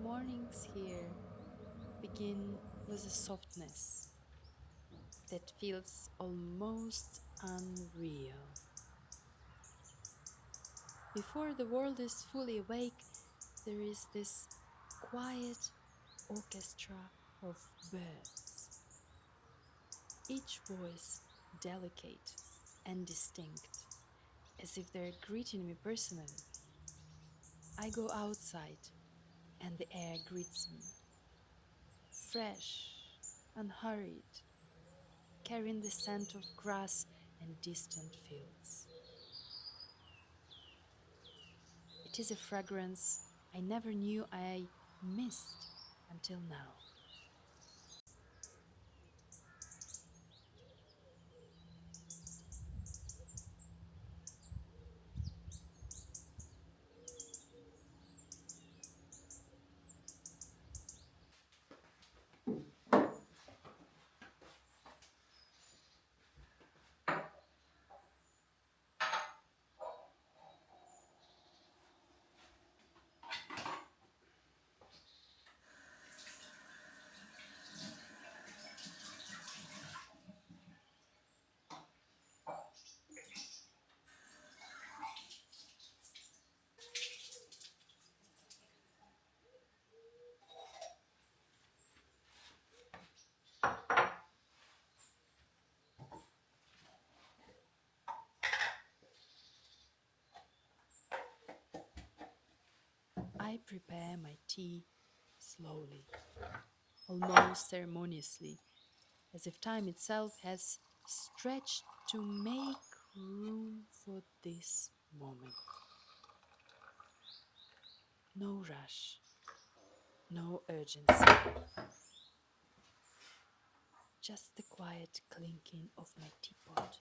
mornings here begin with a softness that feels almost unreal. Before the world is fully awake, there is this quiet orchestra of birds, each voice delicate and distinct, as if they're greeting me personally. I go outside and the air greets me, fresh, unhurried, carrying the scent of grass and distant fields. It is a fragrance I never knew I missed until now. I prepare my tea slowly, almost ceremoniously, as if time itself has stretched to make room for this moment. No rush, no urgency, just the quiet clinking of my teapot,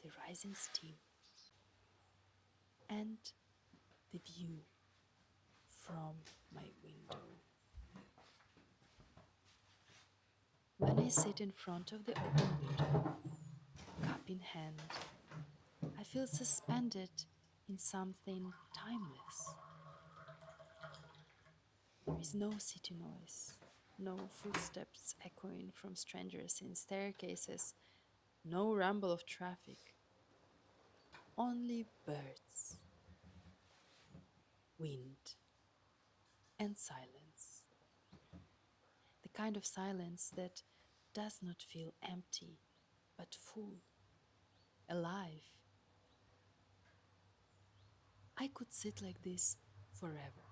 the rising steam, and the view from my window. When I sit in front of the open window, cup in hand, I feel suspended in something timeless. There is no city noise, no footsteps echoing from strangers in staircases, no rumble of traffic, only birds, wind, and silence. The kind of silence that does not feel empty, but full, alive. I could sit like this forever,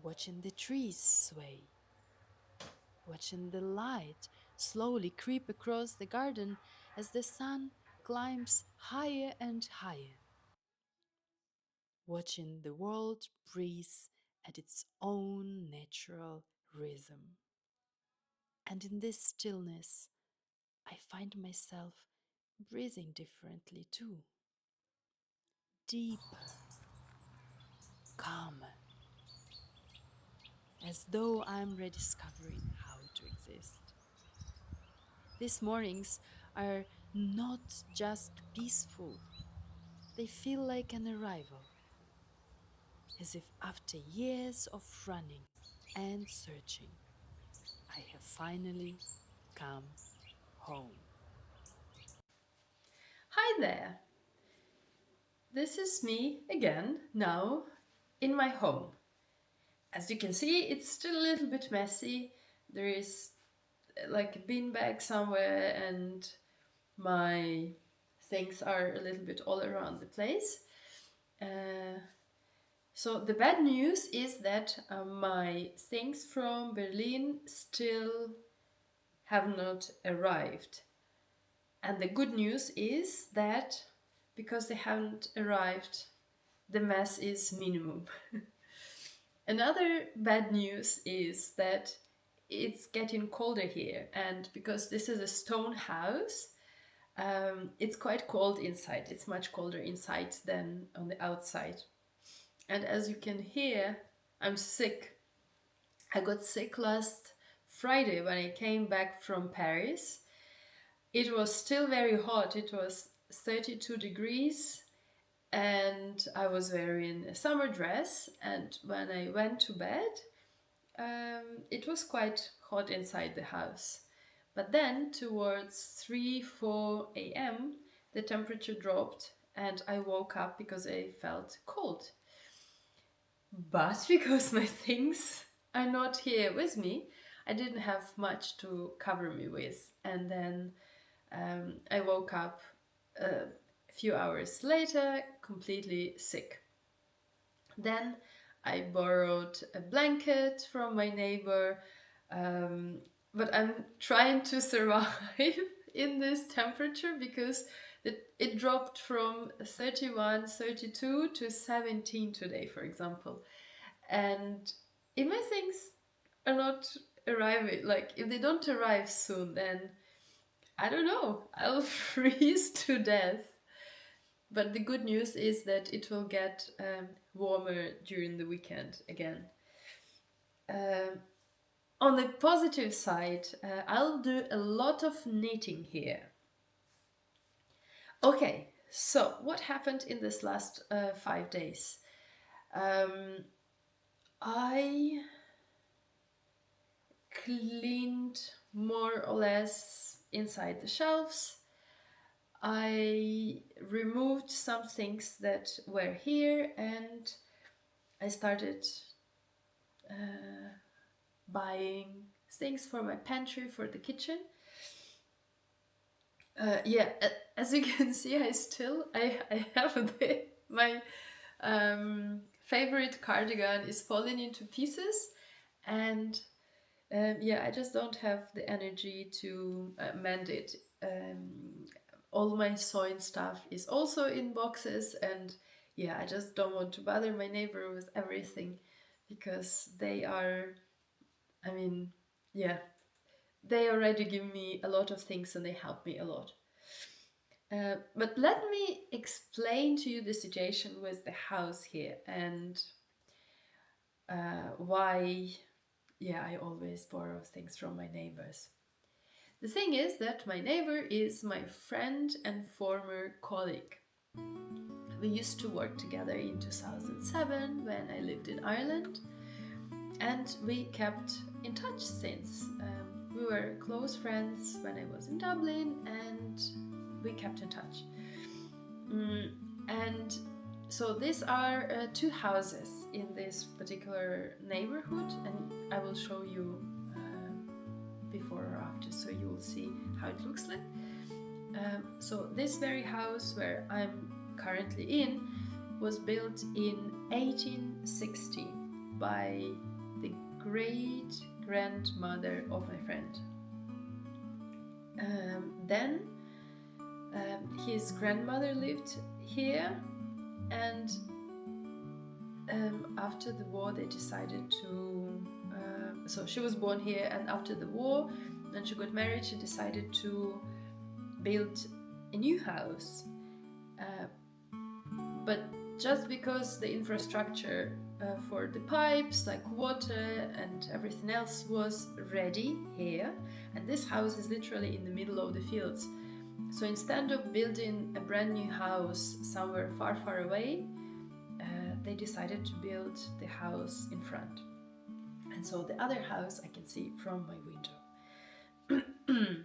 watching the trees sway, watching the light slowly creep across the garden as the sun climbs higher and higher, watching the world breathe at its own natural rhythm. And in this stillness, I find myself breathing differently too, deeper, calmer, as though I'm rediscovering how to exist. These mornings are not just peaceful, they feel like an arrival, as if after years of running and searching, I have finally come home. Hi there, this is me again now in my home. As you can see, it's still a little bit messy. There is like a bin bag somewhere, and my things are a little bit all around the place. Uh, so, the bad news is that my things from Berlin still have not arrived. And the good news is that because they haven't arrived, the mess is minimum. Another bad news is that it's getting colder here, and because this is a stone house, it's quite cold inside. It's much colder inside than on the outside. And as you can hear, I'm sick. I got sick last Friday when I came back from Paris. It was still very hot. It was 32 degrees and I was wearing a summer dress. And when I went to bed, it was quite hot inside the house. But then, towards 3 4 a.m., the temperature dropped, and I woke up because I felt cold. But because my things are not here with me, I didn't have much to cover me with. And then I woke up a few hours later completely sick. Then I borrowed a blanket from my neighbor, um, but I'm trying to survive in this temperature because it dropped from 31, 32 to 17 today, for example. And if my things are not arriving, like if they don't arrive soon, then I don't know, I'll freeze to death. But the good news is that it will get warmer during the weekend again. Um on the positive side, I'll do a lot of knitting here. Okay, so what happened in this last 5 days? Um, I cleaned more or less inside the shelves. I removed some things that were here, and I started uh, buying things for my pantry, for the kitchen. Yeah, as you can see, I have my favorite cardigan is falling into pieces, and yeah, I just don't have the energy to mend it. All my sewing stuff is also in boxes, and yeah, I just don't want to bother my neighbor with everything because they are, I mean, yeah, they already give me a lot of things and they help me a lot. But let me explain to you the situation with the house here and why, yeah, I always borrow things from my neighbors. The thing is that my neighbor is my friend and former colleague. We used to work together in 2007 when I lived in Ireland, and we kept in touch since. We were close friends when I was in Dublin, and we kept in touch. And so these are two houses in this particular neighborhood, and I will show you before or after, so you will see how it looks like. So this very house where I'm currently in was built in 1860 by the great grandmother of my friend. Then his grandmother lived here, and after the war they decided to so she was born here, and after the war, when she got married, she decided to build a new house, but just because the infrastructure for the pipes like water and everything else was ready here, and this house is literally in the middle of the fields, so instead of building a brand new house somewhere far, far away, they decided to build the house in front. And so the other house I can see from my window.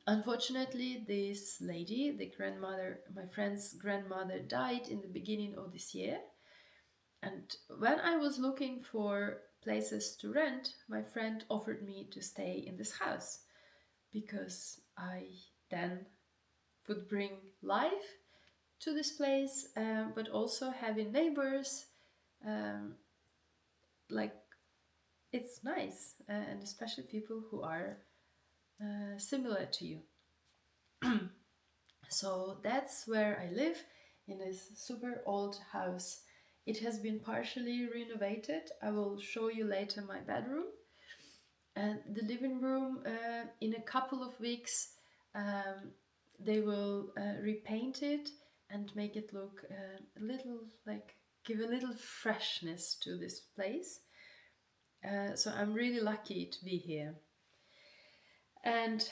Unfortunately, this lady, the grandmother, my friend's grandmother, died in the beginning of this year. And when I was looking for places to rent, my friend offered me to stay in this house because I then would bring life to this place, but also having neighbors, like it's nice, and especially people who are similar to you. So that's where I live, in this super old house. It has been partially renovated. I will show you later my bedroom. And the living room, in a couple of weeks, they will repaint it and make it look a little like, give a little freshness to this place. So I'm really lucky to be here. And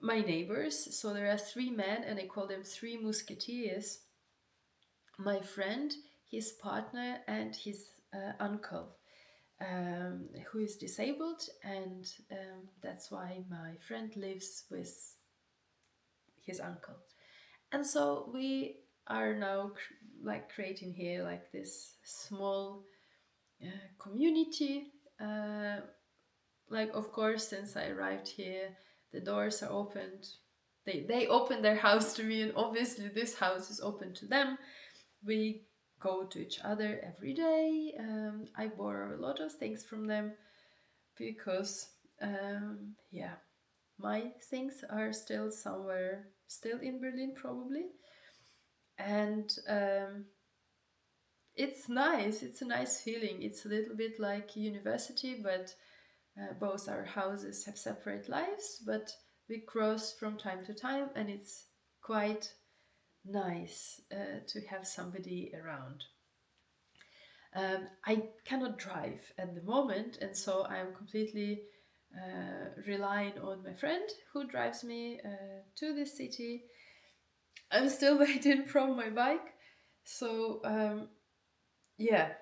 my neighbors, so there are three men, and I call them three musketeers. my friend, his partner, and his uncle, who is disabled, and that's why my friend lives with his uncle. And so we are now like creating here like this small community. Like of course, since I arrived here, the doors are opened. They open their house to me, and obviously this house is open to them. We go to each other every day. I borrow a lot of things from them because, yeah, my things are still somewhere, still in Berlin probably. And it's nice. It's a nice feeling. It's a little bit like university, but both our houses have separate lives, but we cross from time to time, and it's quite nice to have somebody around. I cannot drive at the moment, and so I'm completely relying on my friend who drives me to the city. I'm still waiting from my bike, so yeah,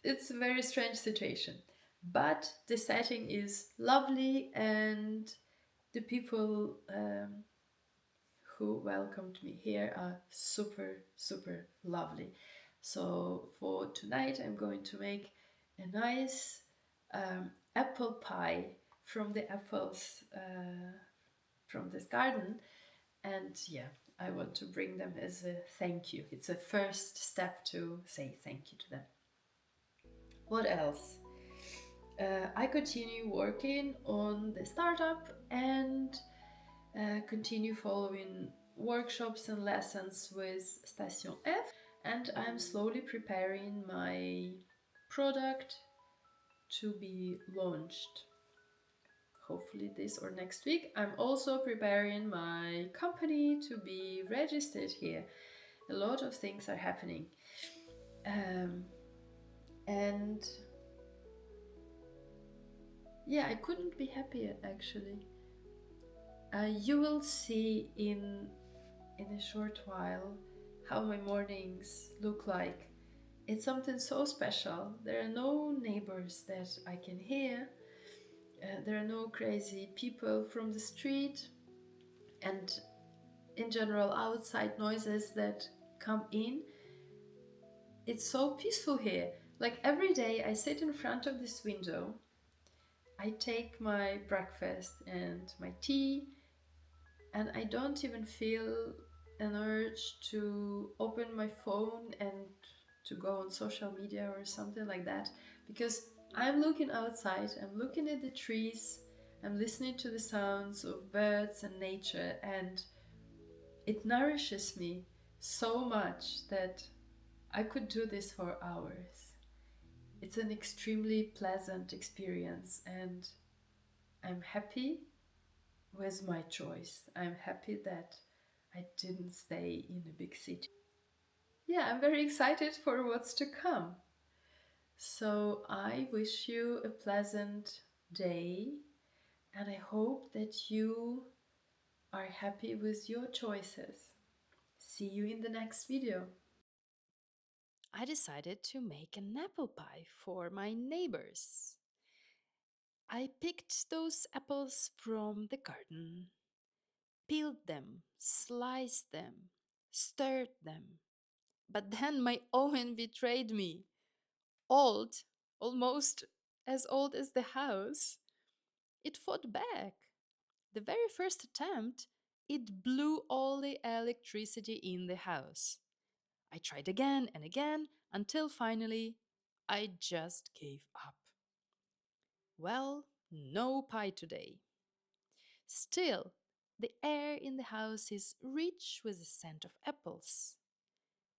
it's a very strange situation. But the setting is lovely, and the people who welcomed me here are super, super lovely. So for tonight, I'm going to make a nice apple pie from the apples from this garden. And yeah, I want to bring them as a thank you. It's a first step to say thank you to them. What else? I continue working on the startup and continue following workshops and lessons with Station F. And I'm slowly preparing my product to be launched. Hopefully, this or next week. I'm also preparing my company to be registered here. A lot of things are happening. Um, and yeah, I couldn't be happier actually. You will see in a short while how my mornings look like. It's something so special. There are no neighbors that I can hear. There are no crazy people from the street, and in general outside noises that come in. It's so peaceful here. Like every day I sit in front of this window, I take my breakfast and my tea, and I don't even feel an urge to open my phone and to go on social media or something like that, because I'm looking outside, I'm looking at the trees, I'm listening to the sounds of birds and nature, and it nourishes me so much that I could do this for hours. It's an extremely pleasant experience, and I'm happy with my choice. I'm happy that I didn't stay in a big city. Yeah, I'm very excited for what's to come. So I wish you a pleasant day, and I hope that you are happy with your choices. See you in the next video. I decided to make an apple pie for my neighbors. I picked those apples from the garden, peeled them, sliced them, stirred them. But then my oven betrayed me. Old, almost as old as the house, it fought back. The very first attempt, it blew all the electricity in the house. I tried again and again until finally I just gave up. Well, no pie today. Still, the air in the house is rich with the scent of apples,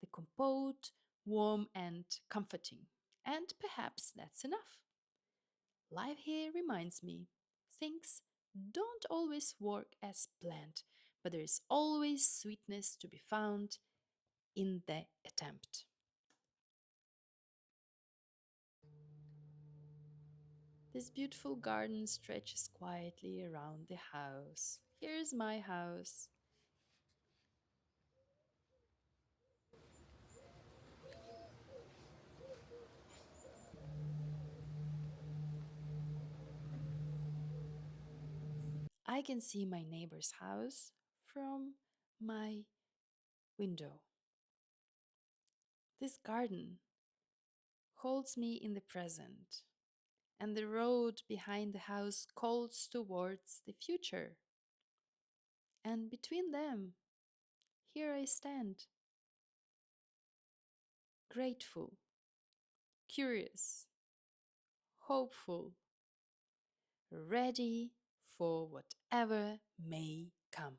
the compote warm and comforting. And perhaps that's enough. Life here reminds me things don't always work as planned, but there is always sweetness to be found in the attempt. This beautiful garden stretches quietly around the house. Here's my house. I can see my neighbor's house from my window. This garden holds me in the present, and the road behind the house calls towards the future. And between them, here I stand, grateful, curious, hopeful, ready for whatever may come.